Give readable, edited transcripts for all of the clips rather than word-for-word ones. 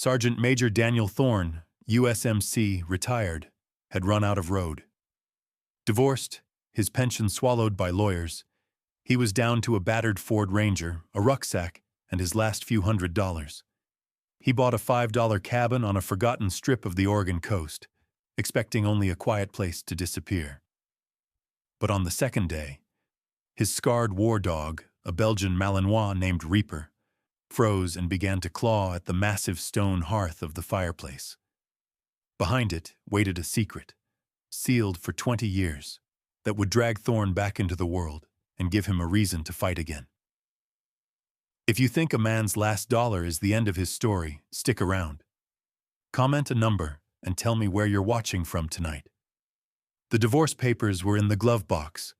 Sergeant Major Daniel Thorne, USMC, retired, had run out of road. Divorced, his pension swallowed by lawyers, he was down to a battered Ford Ranger, a rucksack, and his last few $100s. He bought a $5 cabin on a forgotten strip of the Oregon coast, expecting only a quiet place to disappear. But on the second day, his scarred war dog, a Belgian Malinois named Reaper, froze and began to claw at the massive stone hearth of the fireplace. Behind it waited a secret, sealed for 20 years, that would drag Thorne back into the world and give him a reason to fight again. If you think a man's last dollar is the end of his story, stick around. Comment a number and tell me where you're watching from tonight. The divorce papers were in the glove box,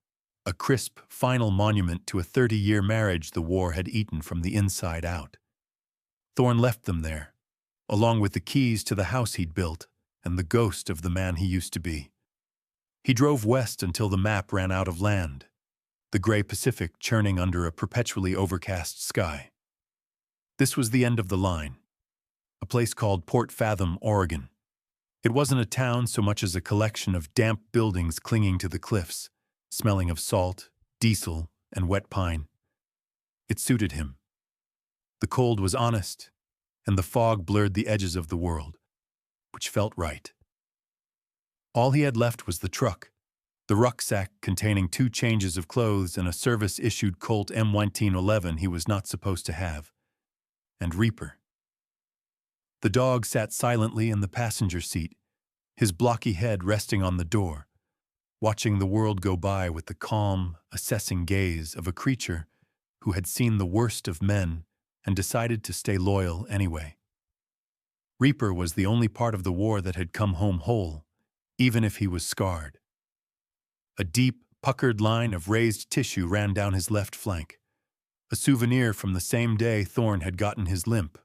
a crisp, final monument to a 30-year marriage the war had eaten from the inside out. Thorne left them there, along with the keys to the house he'd built and the ghost of the man he used to be. He drove west until the map ran out of land, the gray Pacific churning under a perpetually overcast sky. This was the end of the line, a place called Port Fathom, Oregon. It wasn't a town so much as a collection of damp buildings clinging to the cliffs, smelling of salt, diesel, and wet pine. It suited him. The cold was honest, and the fog blurred the edges of the world, which felt right. All he had left was the truck, the rucksack containing 2 changes of clothes and a service-issued Colt M1911 he was not supposed to have, and Reaper. The dog sat silently in the passenger seat, his blocky head resting on the door, watching the world go by with the calm, assessing gaze of a creature who had seen the worst of men and decided to stay loyal anyway. Reaper was the only part of the war that had come home whole, even if he was scarred. A deep, puckered line of raised tissue ran down his left flank, a souvenir from the same day Thorne had gotten his limp.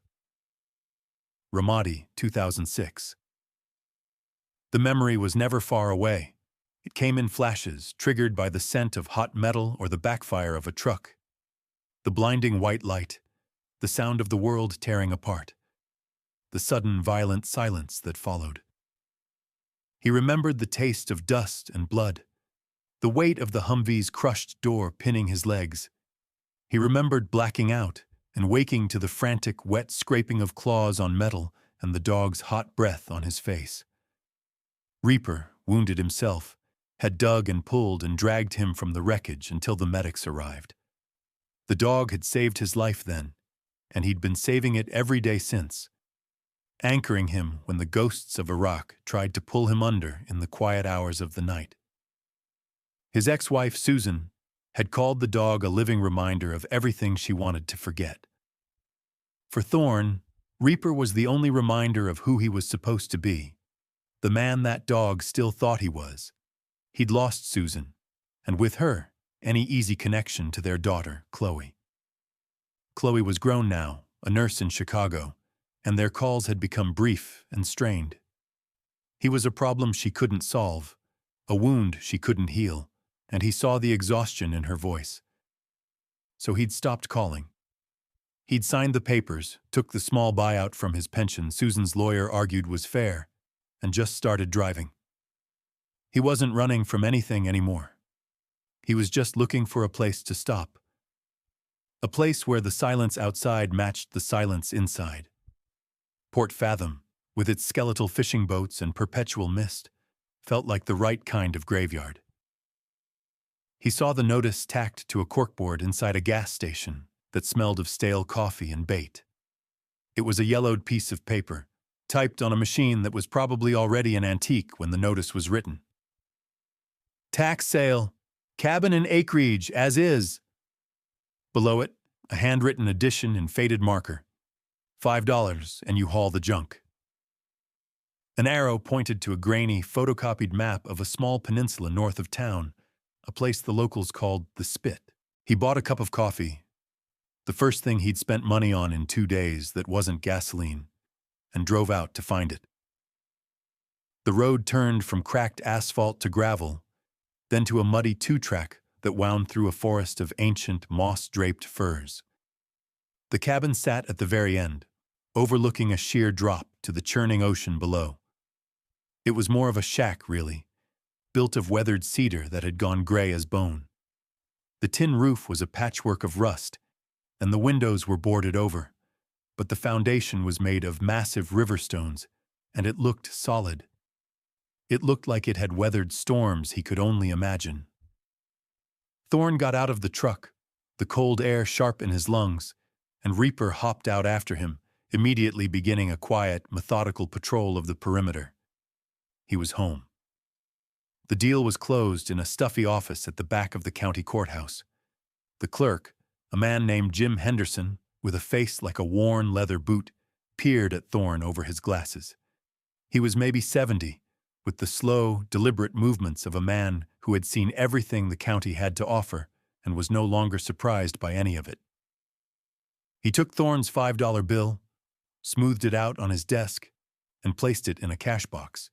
Ramadi, 2006. The memory was never far away. It came in flashes, triggered by the scent of hot metal or the backfire of a truck. The blinding white light, the sound of the world tearing apart, the sudden violent silence that followed. He remembered the taste of dust and blood, the weight of the Humvee's crushed door pinning his legs. He remembered blacking out and waking to the frantic, wet scraping of claws on metal and the dog's hot breath on his face. Reaper, wounded himself, had dug and pulled and dragged him from the wreckage until the medics arrived. The dog had saved his life then, and he'd been saving it every day since, anchoring him when the ghosts of Iraq tried to pull him under in the quiet hours of the night. His ex-wife, Susan, had called the dog a living reminder of everything she wanted to forget. For Thorne, Reaper was the only reminder of who he was supposed to be, the man that dog still thought he was. He'd lost Susan, and with her, any easy connection to their daughter, Chloe. Chloe was grown now, a nurse in Chicago, and their calls had become brief and strained. He was a problem she couldn't solve, a wound she couldn't heal, and he saw the exhaustion in her voice. So he'd stopped calling. He'd signed the papers, took the small buyout from his pension Susan's lawyer argued was fair, and just started driving. He wasn't running from anything anymore. He was just looking for a place to stop. A place where the silence outside matched the silence inside. Port Fathom, with its skeletal fishing boats and perpetual mist, felt like the right kind of graveyard. He saw the notice tacked to a corkboard inside a gas station that smelled of stale coffee and bait. It was a yellowed piece of paper, typed on a machine that was probably already an antique when the notice was written. Tax sale, cabin and acreage, as is. Below it, a handwritten addition in faded marker. $5 and you haul the junk. An arrow pointed to a grainy, photocopied map of a small peninsula north of town, a place the locals called the Spit. He bought a cup of coffee, the first thing he'd spent money on in 2 days that wasn't gasoline, and drove out to find it. The road turned from cracked asphalt to gravel, then to a muddy 2-track that wound through a forest of ancient, moss-draped firs. The cabin sat at the very end, overlooking a sheer drop to the churning ocean below. It was more of a shack, really, built of weathered cedar that had gone gray as bone. The tin roof was a patchwork of rust, and the windows were boarded over, but the foundation was made of massive river stones, and it looked solid. It looked like it had weathered storms he could only imagine. Thorn got out of the truck, the cold air sharp in his lungs, and Reaper hopped out after him, immediately beginning a quiet, methodical patrol of the perimeter. He was home. The deal was closed in a stuffy office at the back of the county courthouse. The clerk, a man named Jim Henderson, with a face like a worn leather boot, peered at Thorn over his glasses. He was maybe 70, with the slow, deliberate movements of a man who had seen everything the county had to offer and was no longer surprised by any of it. He took Thorn's $5 bill, smoothed it out on his desk, and placed it in a cash box.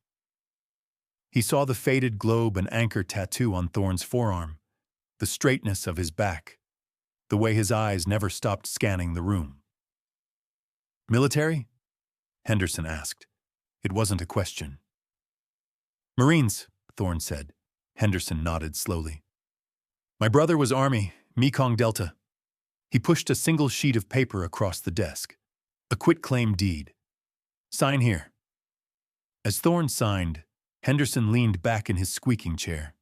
He saw the faded globe and anchor tattoo on Thorn's forearm, the straightness of his back, the way his eyes never stopped scanning the room. "Military?" Henderson asked. It wasn't a question. "Marines," Thorn said. Henderson nodded slowly. "My brother was Army, Mekong Delta." He pushed a single sheet of paper across the desk. A quitclaim deed. "Sign here." As Thorn signed, Henderson leaned back in his squeaking chair.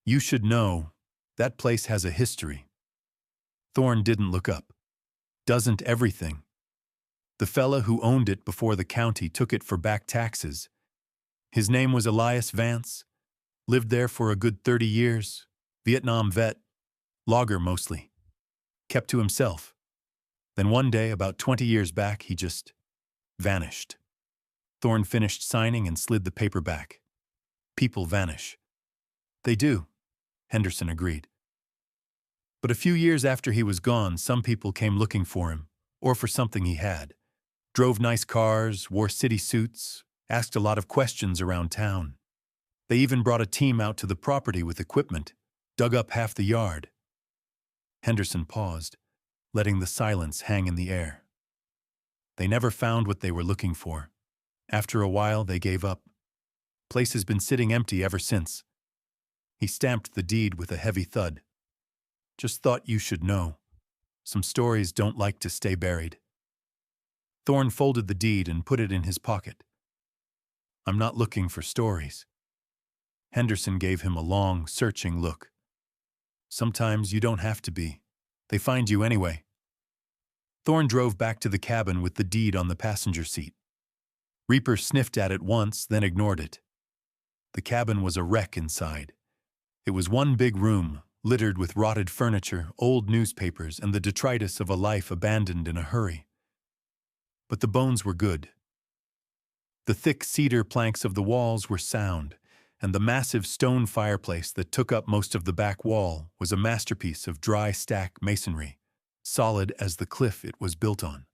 "You should know, that place has a history." Thorn didn't look up. "Doesn't everything? The fella who owned it before the county took it for back taxes. His name was Elias Vance, lived there for a good 30 years, Vietnam vet, logger mostly. Kept to himself. Then one day, about 20 years back, he just vanished." Thorn finished signing and slid the paper back. "People vanish." "They do," Henderson agreed. "But a few years after he was gone, some people came looking for him, or for something he had. Drove nice cars, wore city suits, asked a lot of questions around town. They even brought a team out to the property with equipment, dug up half the yard." Henderson paused, letting the silence hang in the air. "They never found what they were looking for. After a while, they gave up. Place has been sitting empty ever since." He stamped the deed with a heavy thud. "Just thought you should know. Some stories don't like to stay buried." Thorn folded the deed and put it in his pocket. "I'm not looking for stories." Henderson gave him a long, searching look. "Sometimes you don't have to be. They find you anyway." Thorn drove back to the cabin with the deed on the passenger seat. Reaper sniffed at it once, then ignored it. The cabin was a wreck inside. It was one big room, littered with rotted furniture, old newspapers, and the detritus of a life abandoned in a hurry. But the bones were good. The thick cedar planks of the walls were sound, and the massive stone fireplace that took up most of the back wall was a masterpiece of dry stack masonry, solid as the cliff it was built on.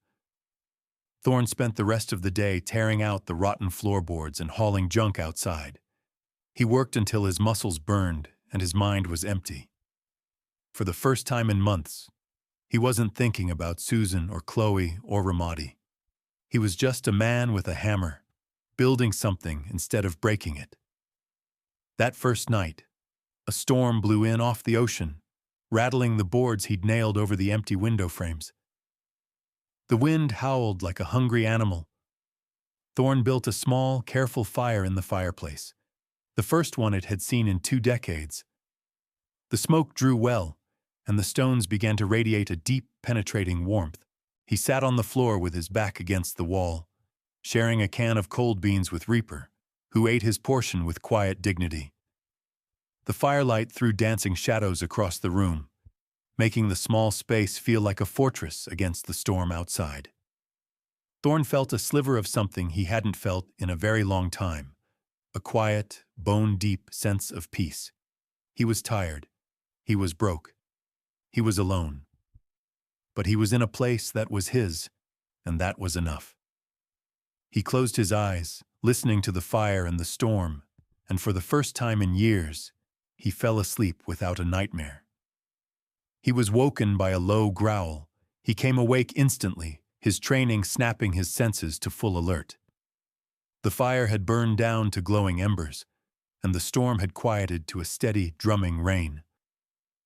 Thorn spent the rest of the day tearing out the rotten floorboards and hauling junk outside. He worked until his muscles burned and his mind was empty. For the first time in months, he wasn't thinking about Susan or Chloe or Ramadi. He was just a man with a hammer, building something instead of breaking it. That first night, a storm blew in off the ocean, rattling the boards he'd nailed over the empty window frames. The wind howled like a hungry animal. Thorn built a small, careful fire in the fireplace, the first one it had seen in 2 decades. The smoke drew well, and the stones began to radiate a deep, penetrating warmth. He sat on the floor with his back against the wall, sharing a can of cold beans with Reaper, who ate his portion with quiet dignity. The firelight threw dancing shadows across the room, making the small space feel like a fortress against the storm outside. Thorn felt a sliver of something he hadn't felt in a very long time, a quiet, bone-deep sense of peace. He was tired. He was broke. He was alone. But he was in a place that was his, and that was enough. He closed his eyes, listening to the fire and the storm, and for the first time in years, he fell asleep without a nightmare. He was woken by a low growl. He came awake instantly, his training snapping his senses to full alert. The fire had burned down to glowing embers, and the storm had quieted to a steady, drumming rain.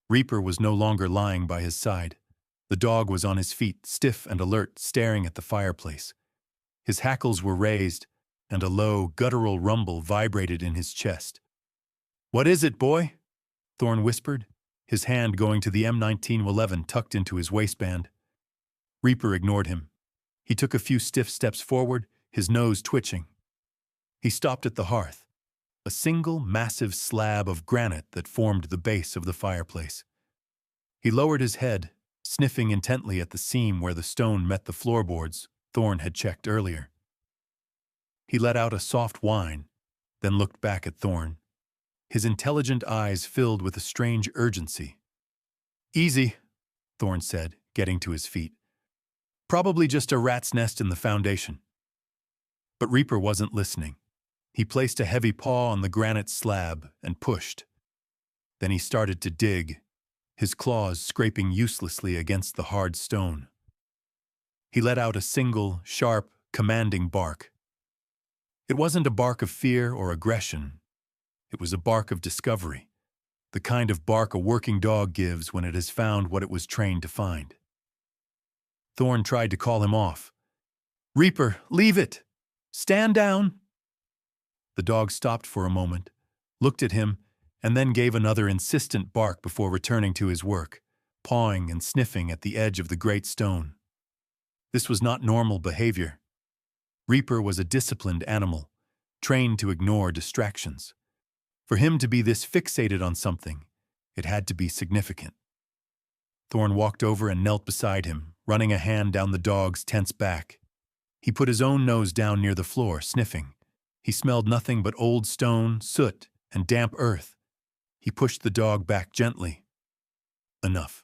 Reaper was no longer lying by his side. The dog was on his feet, stiff and alert, staring at the fireplace. His hackles were raised, and a low, guttural rumble vibrated in his chest. "What is it, boy?" Thorn whispered, his hand going to the M1911 tucked into his waistband. Reaper ignored him. He took a few stiff steps forward, his nose twitching. He stopped at the hearth, a single massive slab of granite that formed the base of the fireplace. He lowered his head, sniffing intently at the seam where the stone met the floorboards Thorn had checked earlier. He let out a soft whine, then looked back at Thorn. His intelligent eyes filled with a strange urgency. "Easy," Thorn said, getting to his feet. "Probably just a rat's nest in the foundation." But Reaper wasn't listening. He placed a heavy paw on the granite slab and pushed. Then he started to dig, his claws scraping uselessly against the hard stone. He let out a single, sharp, commanding bark. It wasn't a bark of fear or aggression. It was a bark of discovery, the kind of bark a working dog gives when it has found what it was trained to find. Thorn tried to call him off. "Reaper, leave it! Stand down!" The dog stopped for a moment, looked at him, and then gave another insistent bark before returning to his work, pawing and sniffing at the edge of the great stone. This was not normal behavior. Reaper was a disciplined animal, trained to ignore distractions. For him to be this fixated on something, it had to be significant. Thorn walked over and knelt beside him, running a hand down the dog's tense back. He put his own nose down near the floor, sniffing. He smelled nothing but old stone, soot, and damp earth. He pushed the dog back gently. Enough.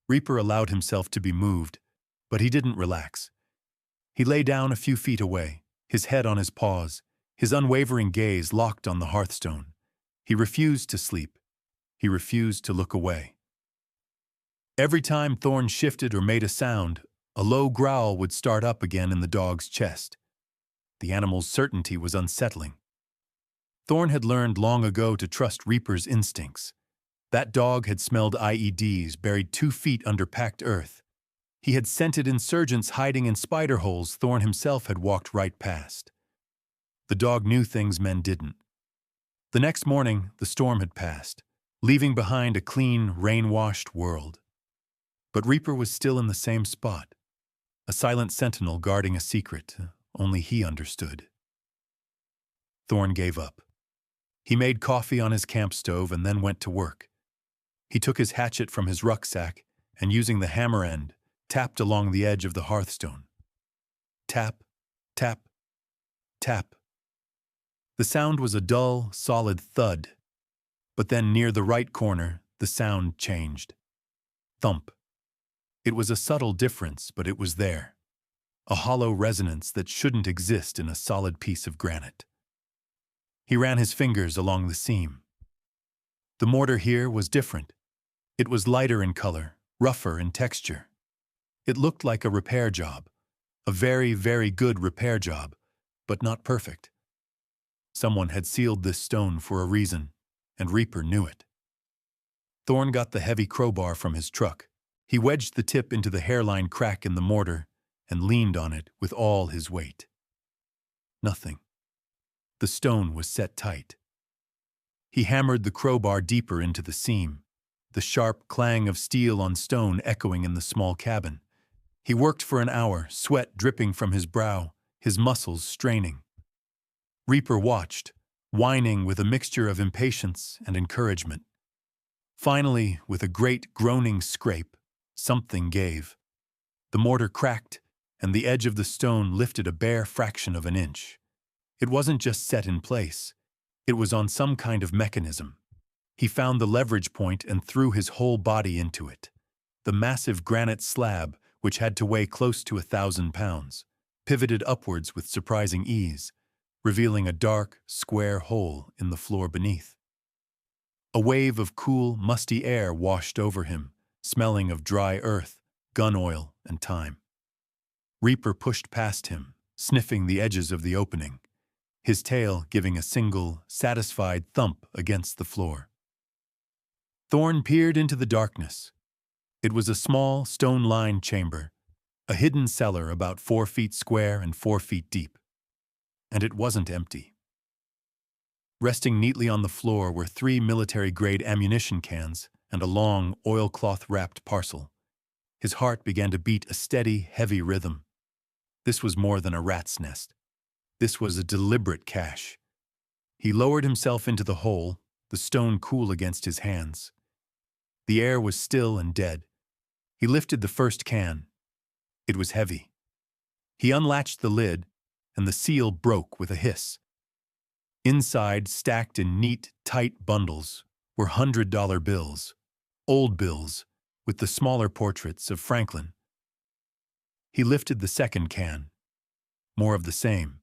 Reaper allowed himself to be moved, but he didn't relax. He lay down a few feet away, his head on his paws, his unwavering gaze locked on the hearthstone. He refused to sleep. He refused to look away. Every time Thorn shifted or made a sound, a low growl would start up again in the dog's chest. The animal's certainty was unsettling. Thorn had learned long ago to trust Reaper's instincts. That dog had smelled IEDs buried 2 feet under packed earth. He had scented insurgents hiding in spider holes Thorn himself had walked right past. The dog knew things men didn't. The next morning, the storm had passed, leaving behind a clean, rain-washed world. But Reaper was still in the same spot, a silent sentinel guarding a secret only he understood. Thorn gave up. He made coffee on his camp stove and then went to work. He took his hatchet from his rucksack and, using the hammer end, tapped along the edge of the hearthstone. Tap, tap, tap. The sound was a dull, solid thud. But then near the right corner, the sound changed. Thump. It was a subtle difference, but it was there. A hollow resonance that shouldn't exist in a solid piece of granite. He ran his fingers along the seam. The mortar here was different. It was lighter in color, rougher in texture. It looked like a repair job, a very, very good repair job, but not perfect. Someone had sealed this stone for a reason, and Reaper knew it. Thorn got the heavy crowbar from his truck. He wedged the tip into the hairline crack in the mortar and leaned on it with all his weight. Nothing. The stone was set tight. He hammered the crowbar deeper into the seam, the sharp clang of steel on stone echoing in the small cabin. He worked for an hour, sweat dripping from his brow, his muscles straining. Reaper watched, whining with a mixture of impatience and encouragement. Finally, with a great groaning scrape, something gave. The mortar cracked, and the edge of the stone lifted a bare fraction of an inch. It wasn't just set in place. It was on some kind of mechanism. He found the leverage point and threw his whole body into it. The massive granite slab, which had to weigh close to 1,000 pounds, pivoted upwards with surprising ease, revealing a dark, square hole in the floor beneath. A wave of cool, musty air washed over him, smelling of dry earth, gun oil, and thyme. Reaper pushed past him, sniffing the edges of the opening, his tail giving a single, satisfied thump against the floor. Thorn peered into the darkness. It was a small, stone-lined chamber, a hidden cellar about 4 feet square and 4 feet deep. And it wasn't empty. Resting neatly on the floor were 3 military-grade ammunition cans and a long, oilcloth-wrapped parcel. His heart began to beat a steady, heavy rhythm. This was more than a rat's nest. This was a deliberate cache. He lowered himself into the hole, the stone cool against his hands. The air was still and dead. He lifted the first can. It was heavy. He unlatched the lid, and the seal broke with a hiss. Inside, stacked in neat, tight bundles, were $100 bills, old bills, with the smaller portraits of Franklin. He lifted the second can. More of the same.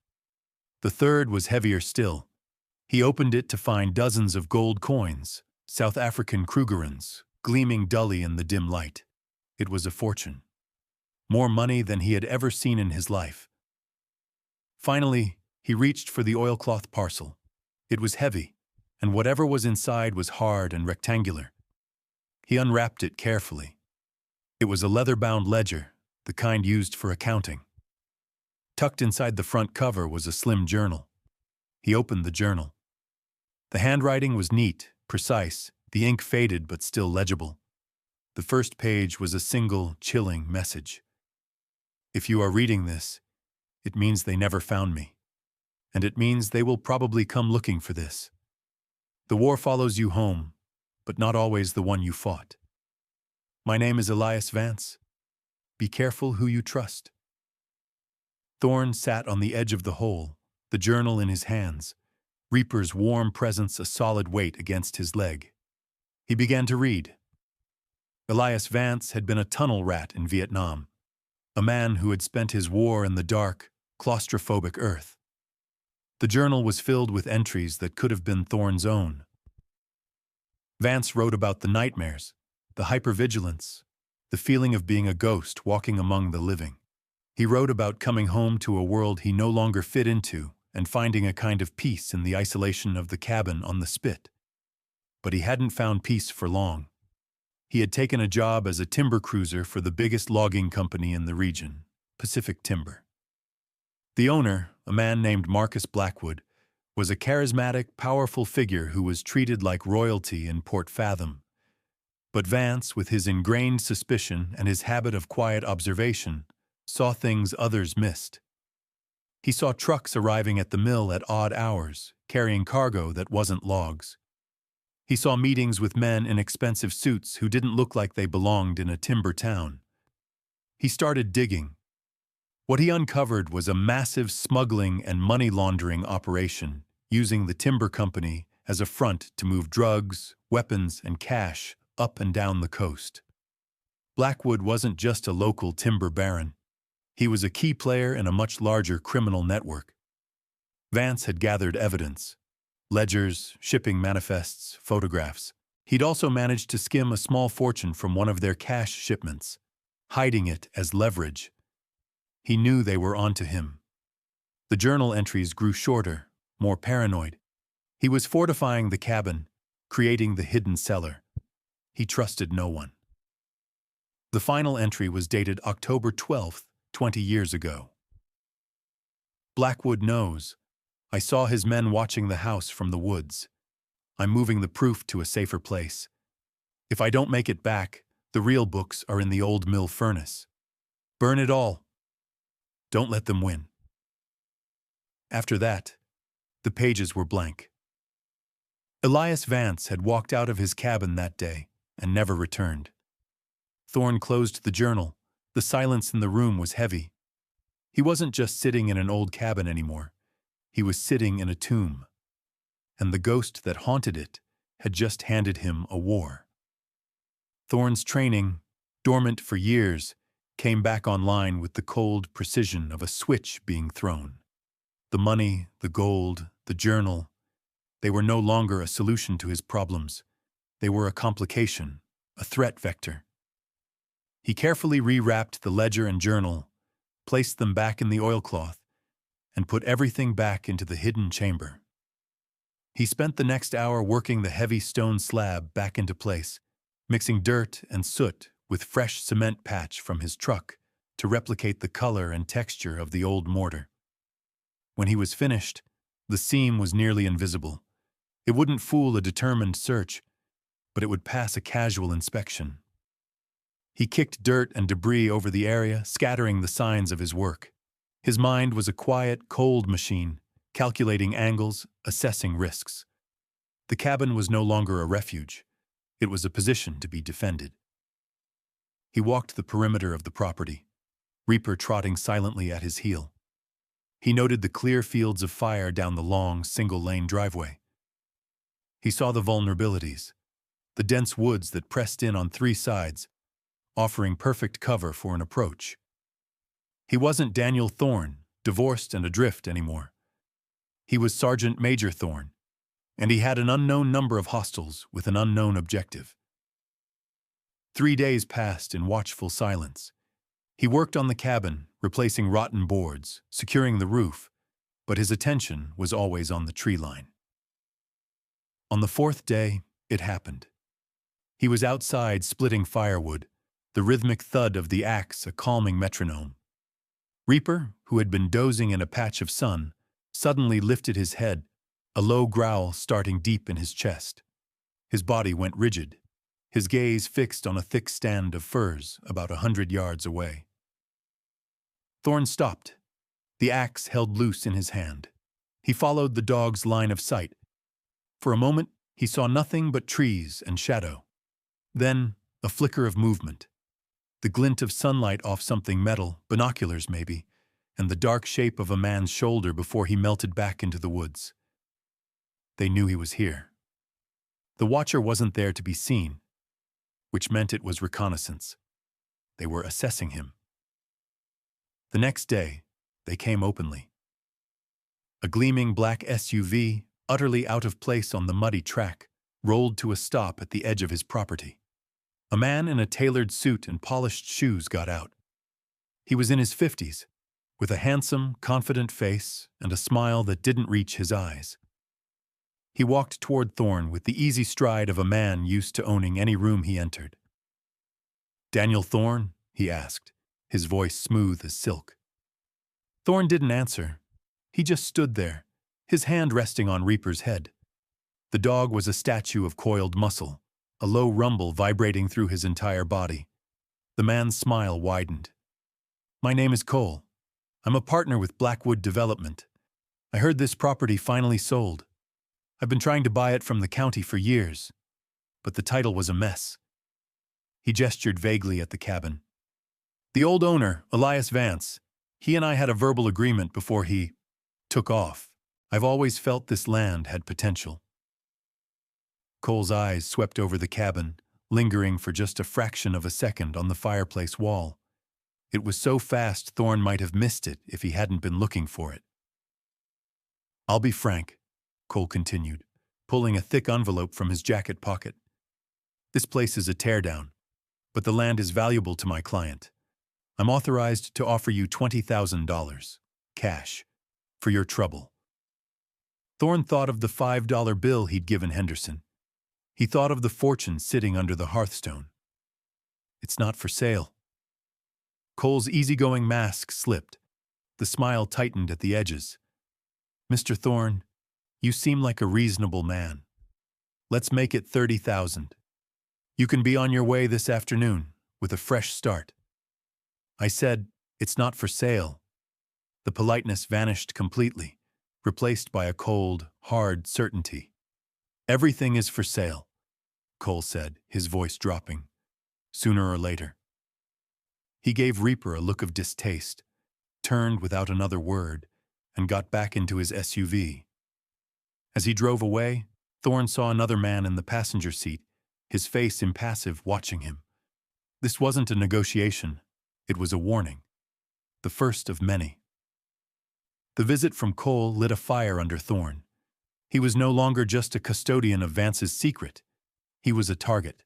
The third was heavier still. He opened it to find dozens of gold coins, South African Krugerrands, gleaming dully in the dim light. It was a fortune. More money than he had ever seen in his life. Finally, he reached for the oilcloth parcel. It was heavy, and whatever was inside was hard and rectangular. He unwrapped it carefully. It was a leather-bound ledger, the kind used for accounting. Tucked inside the front cover was a slim journal. He opened the journal. The handwriting was neat, precise, the ink faded but still legible. The first page was a single, chilling message. If you are reading this, it means they never found me. And it means they will probably come looking for this. The war follows you home, but not always the one you fought. My name is Elias Vance. Be careful who you trust. Thorn sat on the edge of the hole, the journal in his hands, Reaper's warm presence a solid weight against his leg. He began to read. Elias Vance had been a tunnel rat in Vietnam, a man who had spent his war in the dark, claustrophobic earth. The journal was filled with entries that could have been Thorn's own. Vance wrote about the nightmares, the hypervigilance, the feeling of being a ghost walking among the living. He wrote about coming home to a world he no longer fit into and finding a kind of peace in the isolation of the cabin on the spit. But he hadn't found peace for long. He had taken a job as a timber cruiser for the biggest logging company in the region, Pacific Timber. The owner, a man named Marcus Blackwood, was a charismatic, powerful figure who was treated like royalty in Port Fathom. But Vance, with his ingrained suspicion and his habit of quiet observation, saw things others missed. He saw trucks arriving at the mill at odd hours, carrying cargo that wasn't logs. He saw meetings with men in expensive suits who didn't look like they belonged in a timber town. He started digging. What he uncovered was a massive smuggling and money laundering operation, using the timber company as a front to move drugs, weapons, and cash up and down the coast. Blackwood wasn't just a local timber baron. He was a key player in a much larger criminal network. Vance had gathered evidence. Ledgers, shipping manifests, photographs. He'd also managed to skim a small fortune from one of their cash shipments, hiding it as leverage. He knew they were onto him. The journal entries grew shorter, more paranoid. He was fortifying the cabin, creating the hidden cellar. He trusted no one. The final entry was dated October 12th, 20 years ago. Blackwood knows. I saw his men watching the house from the woods. I'm moving the proof to a safer place. If I don't make it back, the real books are in the old mill furnace. Burn it all. Don't let them win. After that, the pages were blank. Elias Vance had walked out of his cabin that day and never returned. Thorn closed the journal. The silence in the room was heavy. He wasn't just sitting in an old cabin anymore. He was sitting in a tomb. And the ghost that haunted it had just handed him a war. Thorn's training, dormant for years, came back online with the cold precision of a switch being thrown. The money, the gold, the journal, they were no longer a solution to his problems. They were a complication, a threat vector. He carefully rewrapped the ledger and journal, placed them back in the oilcloth, and put everything back into the hidden chamber. He spent the next hour working the heavy stone slab back into place, mixing dirt and soot with fresh cement patch from his truck to replicate the color and texture of the old mortar. When he was finished, the seam was nearly invisible. It wouldn't fool a determined search, but it would pass a casual inspection. He kicked dirt and debris over the area, scattering the signs of his work. His mind was a quiet, cold machine, calculating angles, assessing risks. The cabin was no longer a refuge. It was a position to be defended. He walked the perimeter of the property, Reaper trotting silently at his heel. He noted the clear fields of fire down the long, single-lane driveway. He saw the vulnerabilities, the dense woods that pressed in on three sides, offering perfect cover for an approach. He wasn't Daniel Thorne, divorced and adrift anymore. He was Sergeant Major Thorne, and he had an unknown number of hostiles with an unknown objective. 3 days passed in watchful silence. He worked on the cabin, replacing rotten boards, securing the roof, but his attention was always on the tree line. On the 4th day, it happened. He was outside splitting firewood, the rhythmic thud of the axe a calming metronome. Reaper, who had been dozing in a patch of sun, suddenly lifted his head, a low growl starting deep in his chest. His body went rigid, his gaze fixed on a thick stand of firs about 100 yards away. Thorne stopped, the axe held loose in his hand. He followed the dog's line of sight. For a moment, he saw nothing but trees and shadow. Then, a flicker of movement. The glint of sunlight off something metal, binoculars maybe, and the dark shape of a man's shoulder before he melted back into the woods. They knew he was here. The watcher wasn't there to be seen, which meant it was reconnaissance. They were assessing him. The next day, they came openly. A gleaming black SUV, utterly out of place on the muddy track, rolled to a stop at the edge of his property. A man in a tailored suit and polished shoes got out. He was in his 50s, with a handsome, confident face and a smile that didn't reach his eyes. He walked toward Thorne with the easy stride of a man used to owning any room he entered. "Daniel Thorne?" he asked, his voice smooth as silk. Thorne didn't answer. He just stood there, his hand resting on Reaper's head. The dog was a statue of coiled muscle, a low rumble vibrating through his entire body. The man's smile widened. "My name is Cole. I'm a partner with Blackwood Development. I heard this property finally sold. I've been trying to buy it from the county for years, but the title was a mess." He gestured vaguely at the cabin. "The old owner, Elias Vance, he and I had a verbal agreement before he took off. I've always felt this land had potential." Cole's eyes swept over the cabin, lingering for just a fraction of a second on the fireplace wall. It was so fast Thorne might have missed it if he hadn't been looking for it. "I'll be frank," Cole continued, pulling a thick envelope from his jacket pocket. "This place is a teardown, but the land is valuable to my client. I'm authorized to offer you $20,000, cash, for your trouble." Thorne thought of the $5 bill he'd given Henderson. He thought of the fortune sitting under the hearthstone. "It's not for sale." Cole's easygoing mask slipped. The smile tightened at the edges. "Mr. Thorne, you seem like a reasonable man. Let's make it $30,000. You can be on your way this afternoon with a fresh start." I said, "It's not for sale." The politeness vanished completely, replaced by a cold, hard certainty. "Everything is for sale," Cole said, his voice dropping. "Sooner or later." He gave Reaper a look of distaste, turned without another word, and got back into his SUV. As he drove away, Thorne saw another man in the passenger seat, his face impassive, watching him. This wasn't a negotiation. It was a warning. The first of many. The visit from Cole lit a fire under Thorne. He was no longer just a custodian of Vance's secret. He was a target.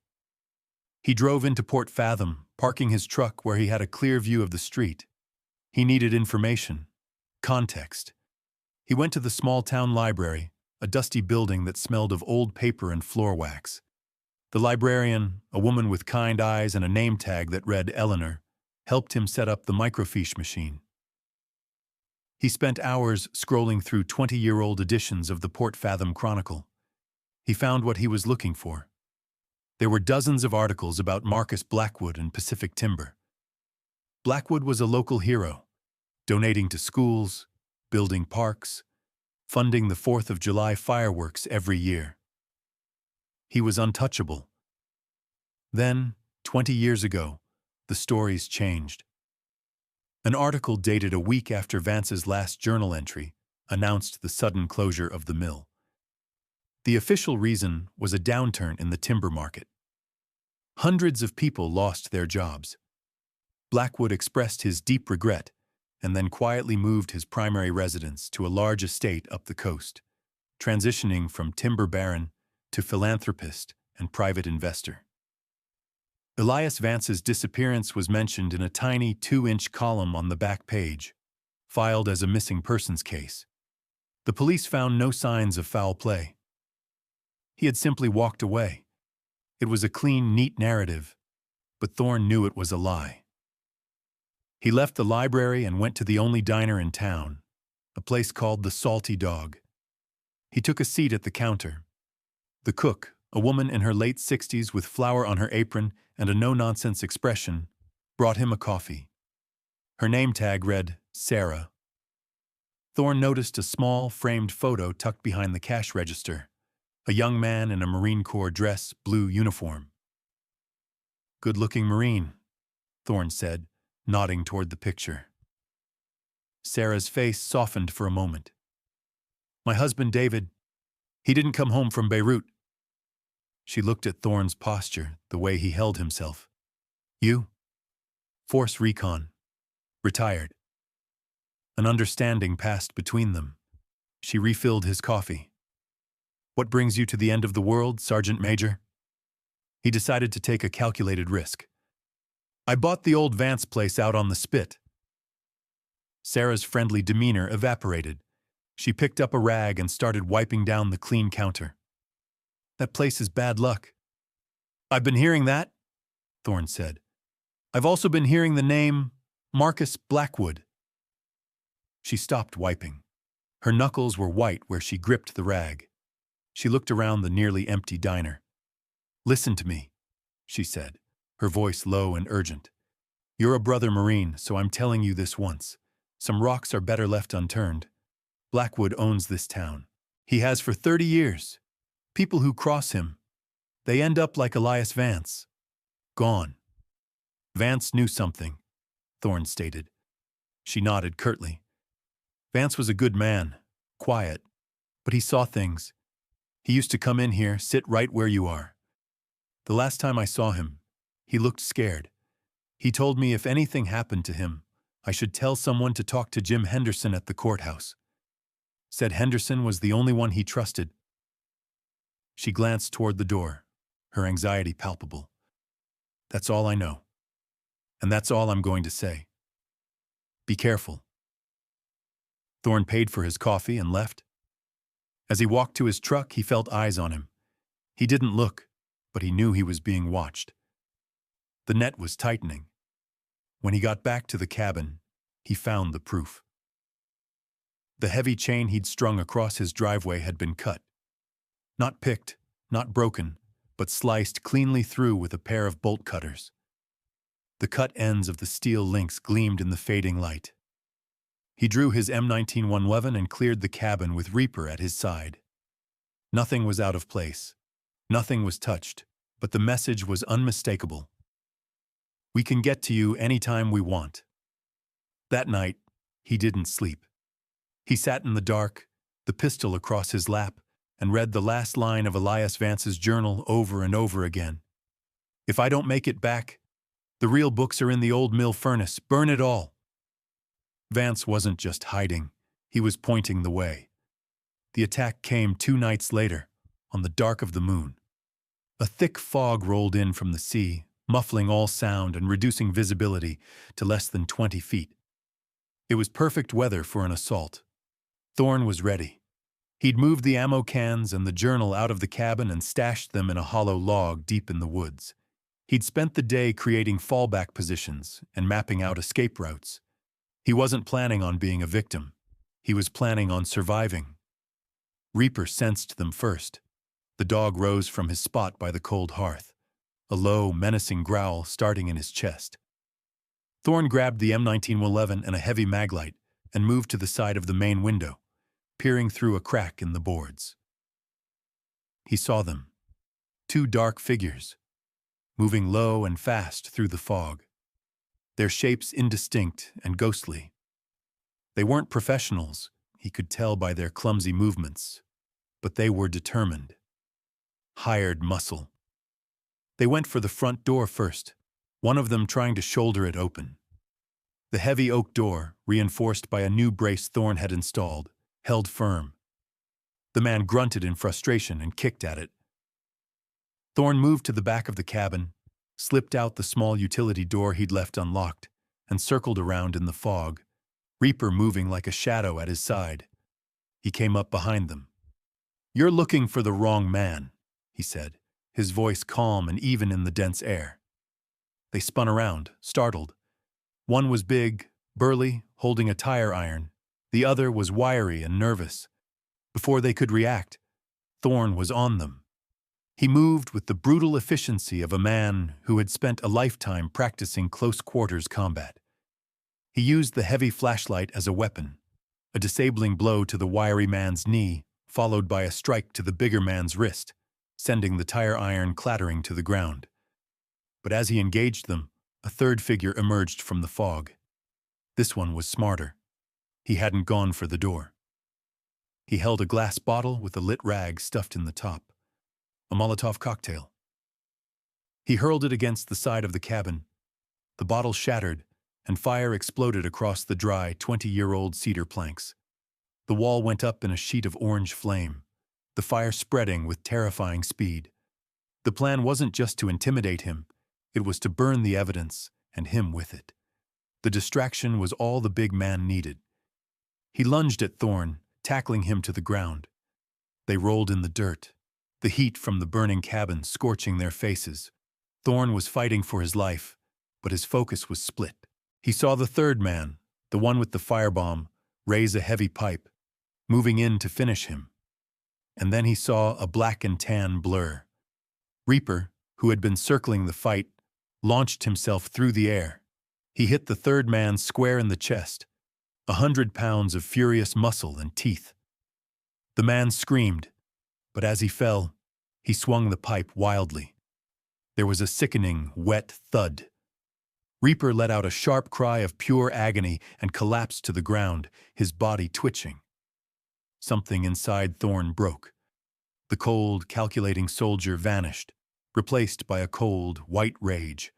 He drove into Port Fathom, parking his truck where he had a clear view of the street. He needed information, context. He went to the small town library, a dusty building that smelled of old paper and floor wax. The librarian, a woman with kind eyes and a name tag that read Eleanor, helped him set up the microfiche machine. He spent hours scrolling through 20-year-old editions of the Port Fathom Chronicle. He found what he was looking for. There were dozens of articles about Marcus Blackwood and Pacific Timber. Blackwood was a local hero, donating to schools, building parks, funding the 4th of July fireworks every year. He was untouchable. Then, 20 years ago, the stories changed. An article dated a week after Vance's last journal entry announced the sudden closure of the mill. The official reason was a downturn in the timber market. Hundreds of people lost their jobs. Blackwood expressed his deep regret and then quietly moved his primary residence to a large estate up the coast, transitioning from timber baron to philanthropist and private investor. Elias Vance's disappearance was mentioned in a tiny 2-inch column on the back page, filed as a missing persons case. The police found no signs of foul play. He had simply walked away. It was a clean, neat narrative, but Thorne knew it was a lie. He left the library and went to the only diner in town, a place called the Salty Dog. He took a seat at the counter. The cook, a woman in her late 60s with flour on her apron and a no-nonsense expression, brought him a coffee. Her name tag read Sarah. Thorne noticed a small, framed photo tucked behind the cash register, a young man in a Marine Corps dress, blue uniform. "Good-looking Marine," Thorne said, nodding toward the picture. Sarah's face softened for a moment. "My husband David, he didn't come home from Beirut." She looked at Thorne's posture, the way he held himself. "You?" "Force Recon. Retired." An understanding passed between them. She refilled his coffee. "What brings you to the end of the world, Sergeant Major?" He decided to take a calculated risk. "I bought the old Vance place out on the spit." Sarah's friendly demeanor evaporated. She picked up a rag and started wiping down the clean counter. "That place is bad luck." "I've been hearing that," Thorne said. "I've also been hearing the name Marcus Blackwood." She stopped wiping. Her knuckles were white where she gripped the rag. She looked around the nearly empty diner. "Listen to me," she said, her voice low and urgent. "You're a brother Marine, so I'm telling you this once. Some rocks are better left unturned. Blackwood owns this town. He has for 30 years. People who cross him, they end up like Elias Vance. Gone." "Vance knew something," Thorne stated. She nodded curtly. "Vance was a good man, quiet, but he saw things. He used to come in here, sit right where you are. The last time I saw him, he looked scared. He told me if anything happened to him, I should tell someone to talk to Jim Henderson at the courthouse. Said Henderson was the only one he trusted." She glanced toward the door, her anxiety palpable. "That's all I know. And that's all I'm going to say. Be careful." Thorne paid for his coffee and left. As he walked to his truck, he felt eyes on him. He didn't look, but he knew he was being watched. The net was tightening. When he got back to the cabin, he found the proof. The heavy chain he'd strung across his driveway had been cut. Not picked, not broken, but sliced cleanly through with a pair of bolt cutters. The cut ends of the steel links gleamed in the fading light. He drew his M19 111 and cleared the cabin with Reaper at his side. Nothing was out of place. Nothing was touched, but the message was unmistakable. "We can get to you anytime we want." That night, he didn't sleep. He sat in the dark, the pistol across his lap, and read the last line of Elias Vance's journal over and over again. "If I don't make it back, the real books are in the old mill furnace. Burn it all." Vance wasn't just hiding, he was pointing the way. The attack came 2 nights later, on the dark of the moon. A thick fog rolled in from the sea, muffling all sound and reducing visibility to less than 20 feet. It was perfect weather for an assault. Thorne was ready. He'd moved the ammo cans and the journal out of the cabin and stashed them in a hollow log deep in the woods. He'd spent the day creating fallback positions and mapping out escape routes. He wasn't planning on being a victim. He was planning on surviving. Reaper sensed them first. The dog rose from his spot by the cold hearth, a low, menacing growl starting in his chest. Thorne grabbed the M1911 and a heavy maglite and moved to the side of the main window, peering through a crack in the boards. He saw them. Two dark figures, moving low and fast through the fog, their shapes indistinct and ghostly. They weren't professionals, he could tell by their clumsy movements, but they were determined. Hired muscle. They went for the front door first, one of them trying to shoulder it open. The heavy oak door, reinforced by a new brace Thorne had installed, held firm. The man grunted in frustration and kicked at it. Thorne moved to the back of the cabin, slipped out the small utility door he'd left unlocked, and circled around in the fog, Reaper moving like a shadow at his side. He came up behind them. "You're looking for the wrong man," he said, his voice calm and even in the dense air. They spun around, startled. One was big, burly, holding a tire iron. The other was wiry and nervous. Before they could react, Thorne was on them. He moved with the brutal efficiency of a man who had spent a lifetime practicing close-quarters combat. He used the heavy flashlight as a weapon, a disabling blow to the wiry man's knee, followed by a strike to the bigger man's wrist, sending the tire iron clattering to the ground. But as he engaged them, a third figure emerged from the fog. This one was smarter. He hadn't gone for the door. He held a glass bottle with a lit rag stuffed in the top. A Molotov cocktail. He hurled it against the side of the cabin. The bottle shattered, and fire exploded across the dry, 20-year-old cedar planks. The wall went up in a sheet of orange flame, the fire spreading with terrifying speed. The plan wasn't just to intimidate him, it was to burn the evidence, and him with it. The distraction was all the big man needed. He lunged at Thorne, tackling him to the ground. They rolled in the dirt, the heat from the burning cabin scorching their faces. Thorne was fighting for his life, but his focus was split. He saw the third man, the one with the firebomb, raise a heavy pipe, moving in to finish him. And then he saw a black and tan blur. Reaper, who had been circling the fight, launched himself through the air. He hit the third man square in the chest, 100 pounds of furious muscle and teeth. The man screamed, but as he fell, he swung the pipe wildly. There was a sickening, wet thud. Reaper let out a sharp cry of pure agony and collapsed to the ground, his body twitching. Something inside Thorne broke. The cold, calculating soldier vanished, replaced by a cold, white rage.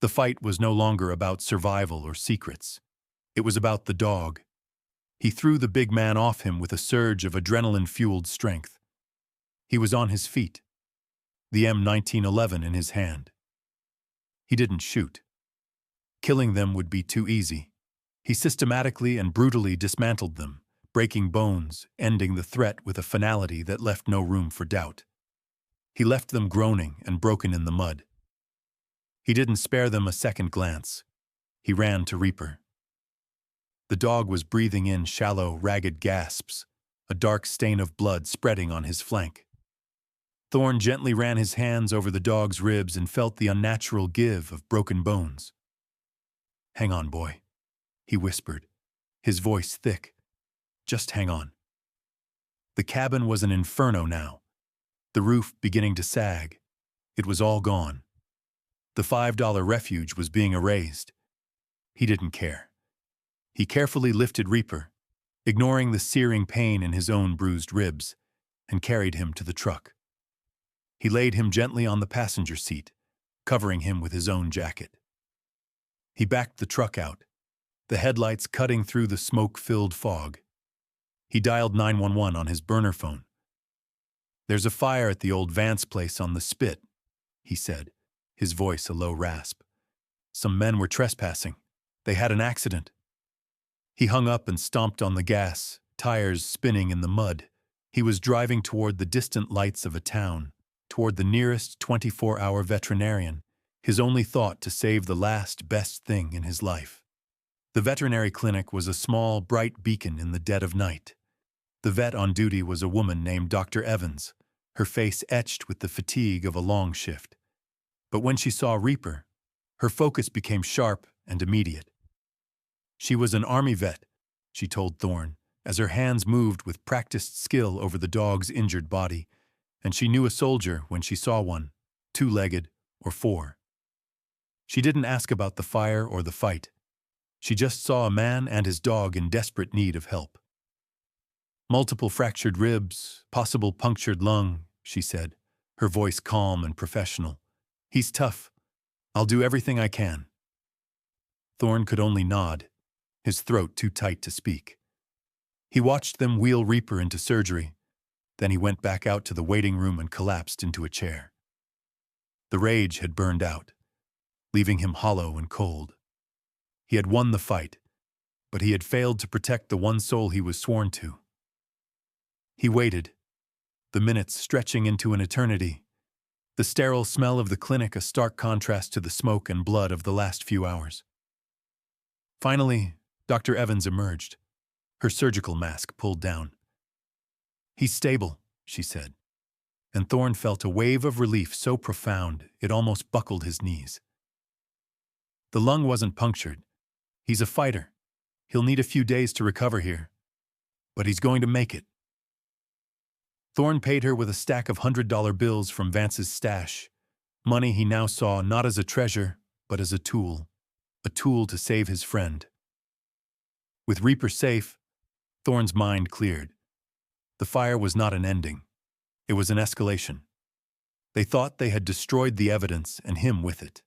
The fight was no longer about survival or secrets. It was about the dog. He threw the big man off him with a surge of adrenaline-fueled strength. He was on his feet, the M1911 in his hand. He didn't shoot. Killing them would be too easy. He systematically and brutally dismantled them, breaking bones, ending the threat with a finality that left no room for doubt. He left them groaning and broken in the mud. He didn't spare them a second glance. He ran to Reaper. The dog was breathing in shallow, ragged gasps, a dark stain of blood spreading on his flank. Thorne gently ran his hands over the dog's ribs and felt the unnatural give of broken bones. "Hang on, boy," he whispered, his voice thick. "Just hang on." The cabin was an inferno now, the roof beginning to sag. It was all gone. The $5 refuge was being erased. He didn't care. He carefully lifted Reaper, ignoring the searing pain in his own bruised ribs, and carried him to the truck. He laid him gently on the passenger seat, covering him with his own jacket. He backed the truck out, the headlights cutting through the smoke-filled fog. He dialed 911 on his burner phone. "There's a fire at the old Vance place on the spit," he said, his voice a low rasp. "Some men were trespassing. They had an accident." He hung up and stomped on the gas, tires spinning in the mud. He was driving toward the distant lights of a town, toward the nearest 24-hour veterinarian, his only thought to save the last best thing in his life. The veterinary clinic was a small, bright beacon in the dead of night. The vet on duty was a woman named Dr. Evans, her face etched with the fatigue of a long shift. But when she saw Reaper, her focus became sharp and immediate. She was an army vet, she told Thorne, as her hands moved with practiced skill over the dog's injured body, and she knew a soldier when she saw one, two-legged or four. She didn't ask about the fire or the fight. She just saw a man and his dog in desperate need of help. Multiple fractured ribs, possible punctured lung, she said, her voice calm and professional. He's tough. I'll do everything I can. Thorne could only nod, his throat too tight to speak. He watched them wheel Reaper into surgery. Then he went back out to the waiting room and collapsed into a chair. The rage had burned out, leaving him hollow and cold. He had won the fight, but he had failed to protect the one soul he was sworn to. He waited, the minutes stretching into an eternity, the sterile smell of the clinic a stark contrast to the smoke and blood of the last few hours. Finally, Dr. Evans emerged, her surgical mask pulled down. He's stable, she said, and Thorne felt a wave of relief so profound it almost buckled his knees. The lung wasn't punctured. He's a fighter. He'll need a few days to recover here, but he's going to make it. Thorne paid her with a stack of $100 bills from Vance's stash, money he now saw not as a treasure, but as a tool to save his friend. With Reaper safe, Thorne's mind cleared. The fire was not an ending. It was an escalation. They thought they had destroyed the evidence and him with it.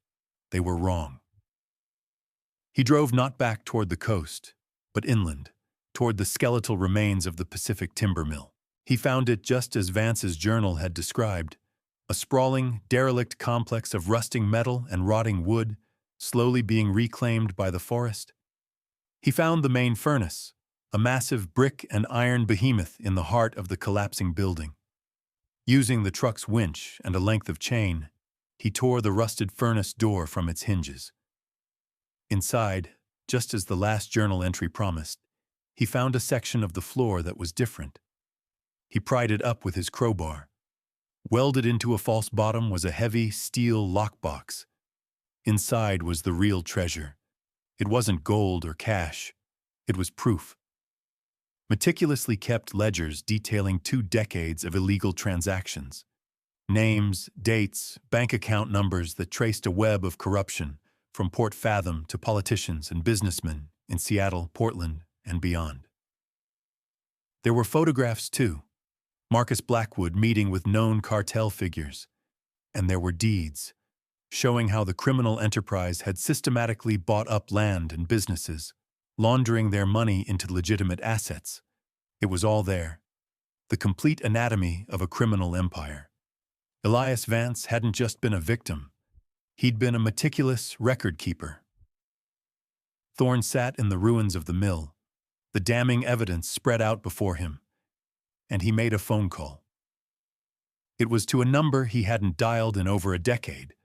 They were wrong. He drove not back toward the coast, but inland, toward the skeletal remains of the Pacific timber mill. He found it just as Vance's journal had described, a sprawling, derelict complex of rusting metal and rotting wood, slowly being reclaimed by the forest. He found the main furnace, a massive brick and iron behemoth in the heart of the collapsing building. Using the truck's winch and a length of chain, he tore the rusted furnace door from its hinges. Inside, just as the last journal entry promised, he found a section of the floor that was different. He pried it up with his crowbar. Welded into a false bottom was a heavy steel lockbox. Inside was the real treasure. It wasn't gold or cash. It was proof. Meticulously kept ledgers detailing 2 decades of illegal transactions. Names, dates, bank account numbers that traced a web of corruption from Port Fathom to politicians and businessmen in Seattle, Portland, and beyond. There were photographs, too. Marcus Blackwood meeting with known cartel figures. And there were deeds, showing how the criminal enterprise had systematically bought up land and businesses, laundering their money into legitimate assets. It was all there. The complete anatomy of a criminal empire. Elias Vance hadn't just been a victim. He'd been a meticulous record keeper. Thorne sat in the ruins of the mill, the damning evidence spread out before him, and he made a phone call. It was to a number he hadn't dialed in over a decade,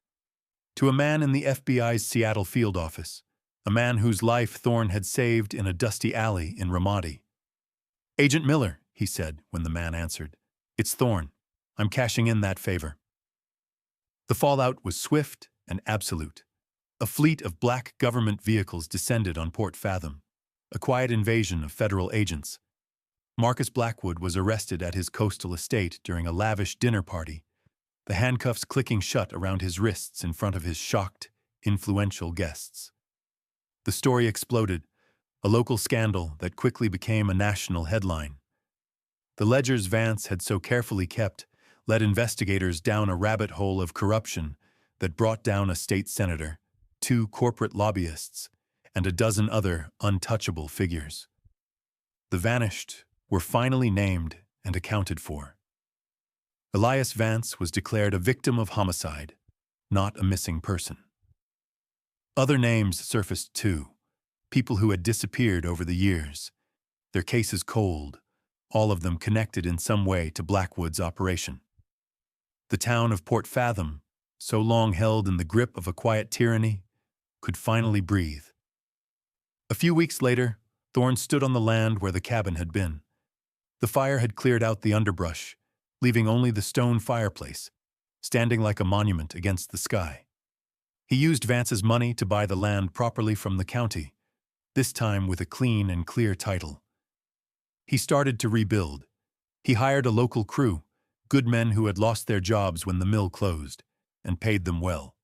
to a man in the FBI's Seattle field office, a man whose life Thorne had saved in a dusty alley in Ramadi. "Agent Miller," he said when the man answered. "It's Thorne. I'm cashing in that favor." The fallout was swift and absolute. A fleet of black government vehicles descended on Port Fathom, a quiet invasion of federal agents. Marcus Blackwood was arrested at his coastal estate during a lavish dinner party, the handcuffs clicking shut around his wrists in front of his shocked, influential guests. The story exploded, a local scandal that quickly became a national headline. The ledgers Vance had so carefully kept led investigators down a rabbit hole of corruption that brought down a state senator, 2 corporate lobbyists, and a dozen other untouchable figures. The vanished were finally named and accounted for. Elias Vance was declared a victim of homicide, not a missing person. Other names surfaced too, people who had disappeared over the years, their cases cold, all of them connected in some way to Blackwood's operation. The town of Port Fathom, so long held in the grip of a quiet tyranny, could finally breathe. A few weeks later, Thorne stood on the land where the cabin had been. The fire had cleared out the underbrush, leaving only the stone fireplace, standing like a monument against the sky. He used Vance's money to buy the land properly from the county, this time with a clean and clear title. He started to rebuild. He hired a local crew, good men who had lost their jobs when the mill closed, and paid them well.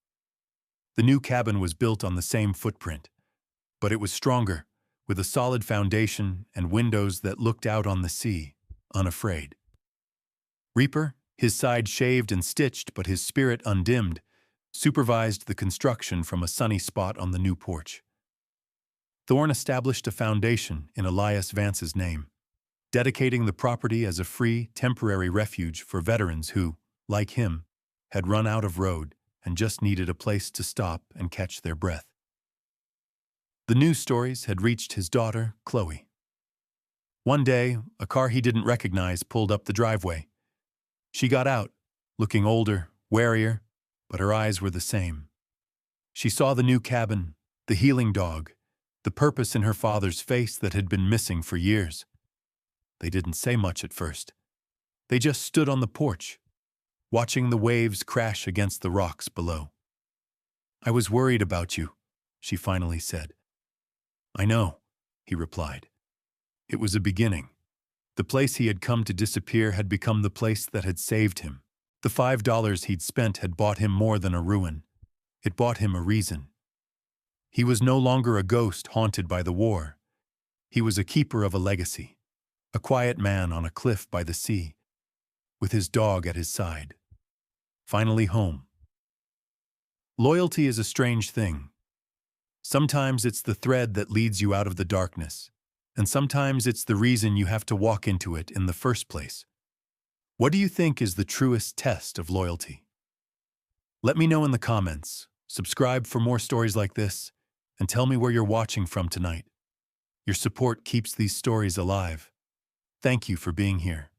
The new cabin was built on the same footprint, but it was stronger, with a solid foundation and windows that looked out on the sea, unafraid. Reaper, his side shaved and stitched but his spirit undimmed, supervised the construction from a sunny spot on the new porch. Thorne established a foundation in Elias Vance's name, dedicating the property as a free, temporary refuge for veterans who, like him, had run out of road and just needed a place to stop and catch their breath. The news stories had reached his daughter, Chloe. One day, a car he didn't recognize pulled up the driveway. She got out, looking older, warier, but her eyes were the same. She saw the new cabin, the healing dog, the purpose in her father's face that had been missing for years. They didn't say much at first. They just stood on the porch, watching the waves crash against the rocks below. "I was worried about you," she finally said. "I know," he replied. It was a beginning. The place he had come to disappear had become the place that had saved him. The $5 he'd spent had bought him more than a ruin. It bought him a reason. He was no longer a ghost haunted by the war. He was a keeper of a legacy, a quiet man on a cliff by the sea, with his dog at his side. Finally home. Loyalty is a strange thing. Sometimes it's the thread that leads you out of the darkness, and sometimes it's the reason you have to walk into it in the first place. What do you think is the truest test of loyalty? Let me know in the comments, subscribe for more stories like this, and tell me where you're watching from tonight. Your support keeps these stories alive. Thank you for being here.